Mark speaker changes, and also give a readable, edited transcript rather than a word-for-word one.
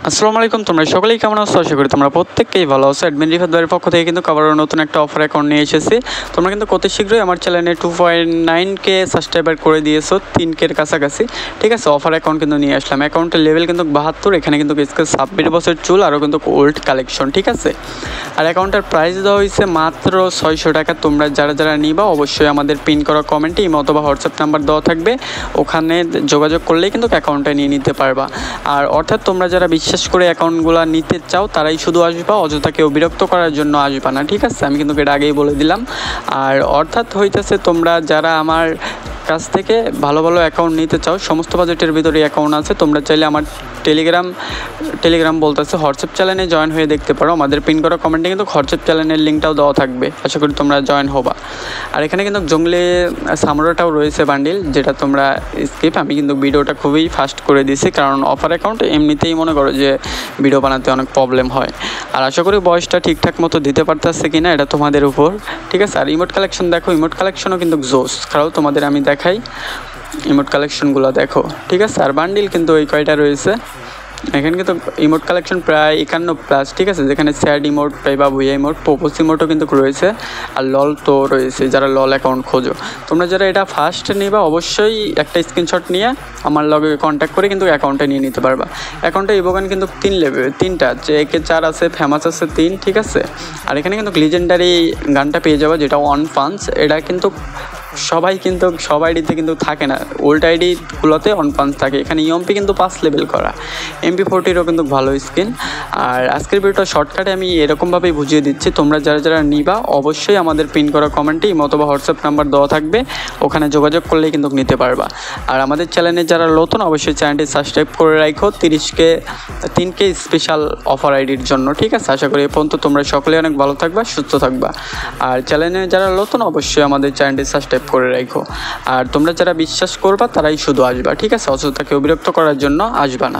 Speaker 1: আসসালামু আলাইকুম, তোমরা সকলেই কেমন আছো? আশা করি তোমরা প্রত্যেককেই ভালো আছো। অ্যাডমিন রিফাত ভাইয়ের পক্ষ থেকে কিন্তু আবারও নতুন একটা অফার অ্যাকাউন্ট নিয়ে এসেছি। তোমরা কিন্তু অতি শীঘ্রই আমার চ্যানেলে 2.9K সাবস্ক্রাইবার করে দিয়েছো, 3K এর কাছাকাছি। ঠিক আছে, অফার অ্যাকাউন্ট কিন্তু নিয়ে আসলাম। অ্যাকাউন্টের লেভেল কিন্তু 72, এখানে কিন্তু 26 বছর চুল, আরও কিন্তু ওল্ড কালেকশন। ঠিক আছে, আর অ্যাকাউন্টের প্রাইস দেওয়া হয়েছে মাত্র 600 টাকা। তোমরা যারা যারা নিবা অবশ্যই আমাদের পিন করা কমেন্টে ইমো অথবা হোয়াটসঅ্যাপ নাম্বার দেওয়া থাকবে, ওখানে যোগাযোগ করলেই কিন্তু অ্যাকাউন্টটা নিয়ে নিতে পারবা। আর অর্থাৎ তোমরা যারা বিশ্বাস করে অ্যাকাউন্টগুলো নিতে চাও তারাই শুধু আসবা, অযথা কেউ বিরক্ত করার জন্য আসবা না। ঠিক আছে, আমি কিন্তু এটা আগেই বলে দিলাম। আর অর্থাৎ হইতেছে তোমরা যারা আমার কাছ থেকে ভালো ভালো অ্যাকাউন্ট নিতে চাও, সমস্ত বাজেটের ভিতরে অ্যাকাউন্ট আছে। তোমরা চাইলে আমার টেলিগ্রাম বলতেছে হোয়াটসঅ্যাপ চ্যানেলে জয়েন হয়ে দেখতে পারো। আমাদের পিন করা কমেন্টে কিন্তু হোয়াটসঅ্যাপ চ্যানেলের লিঙ্কটাও দেওয়া থাকবে, আশা করি তোমরা জয়েন হবা। আর এখানে কিন্তু জঙ্গলি সামরাটাও রয়েছে বান্ডিল, যেটা তোমরা স্কিপ। আমি কিন্তু ভিডিওটা খুবই ফাস্ট করে দিয়েছি, কারণ অফার অ্যাকাউন্ট এমনিতেই মনে করো যে ভিডিও বানাতে অনেক প্রবলেম হয়। আর আশা করি বয়সটা ঠিকঠাক মতো দিতে পারতেছে কিনা এটা তোমাদের উপর। ঠিক আছে, আর ইমোট কালেকশন দেখো, ইমোট কালেকশনও কিন্তু জোস। কারণ তোমাদের আমি দেখাই ইমোট কালেকশনগুলো দেখো। ঠিক আছে, আর বান্ডিল কিন্তু ওই কয়টা রয়েছে। এখানে কিন্তু ইমোট কালেকশন প্রায় 51+। ঠিক আছে, যেখানে স্যাড ইমোট বা ভুইয়া ইমোট, পোপোস ইমোটও কিন্তু রয়েছে, আর লল তো রয়েছে যারা লল অ্যাকাউন্ট খোঁজো। তোমরা যারা এটা ফার্স্ট নিবা অবশ্যই একটা স্ক্রিনশট নিয়ে আমার লগে কন্ট্যাক্ট করে কিন্তু অ্যাকাউন্টে নিয়ে নিতে পারবা। অ্যাকাউন্টে ইভোগান কিন্তু 3 লেভেল, 3টা, যে একে 4 আছে, ফেমাস আছে 3। ঠিক আছে, আর এখানে কিন্তু লিজেন্ডারি গানটা পেয়ে যাবো, যেটা 1 পাঞ্চ। এটা কিন্তু সব আইডিতে কিন্তু থাকে না, ওল্ড আইডিগুলোতে 1 পাঞ্চ থাকে। এখানে ইএমপি কিন্তু 5 লেভেল করা, MP40রও কিন্তু ভালো স্কিন। আর আজকের ভিডিওটা শর্টকাটে আমি এরকমভাবেই বুঝিয়ে দিচ্ছি। তোমরা যারা যারা নিবা অবশ্যই আমাদের পিন করা কমেন্টে ইমো অথবা হোয়াটসঅ্যাপ নাম্বার দেওয়া থাকবে, ওখানে যোগাযোগ করলেই কিন্তু নিতে পারবা। আর আমাদের চ্যানেলে যারা নতুন অবশ্যই চ্যানেলটি সাবস্ক্রাইব করে রাখো 3K স্পেশাল অফার আইডির জন্য। ঠিক আছে, আশা করি এ পর্যন্ত তোমরা সকলেই অনেক ভালো থাকবা, সুস্থ থাকবা। আর চ্যানেলে যারা নতুন অবশ্যই আমাদের চ্যানেলটি সাবস্ক্রাইব করে রাখো। আর তোমরা যারা বিশ্বাস করবা তারাই শুধু আসবা। ঠিক আছে, অযথা কেউ বিরক্ত করার জন্য আসবা না।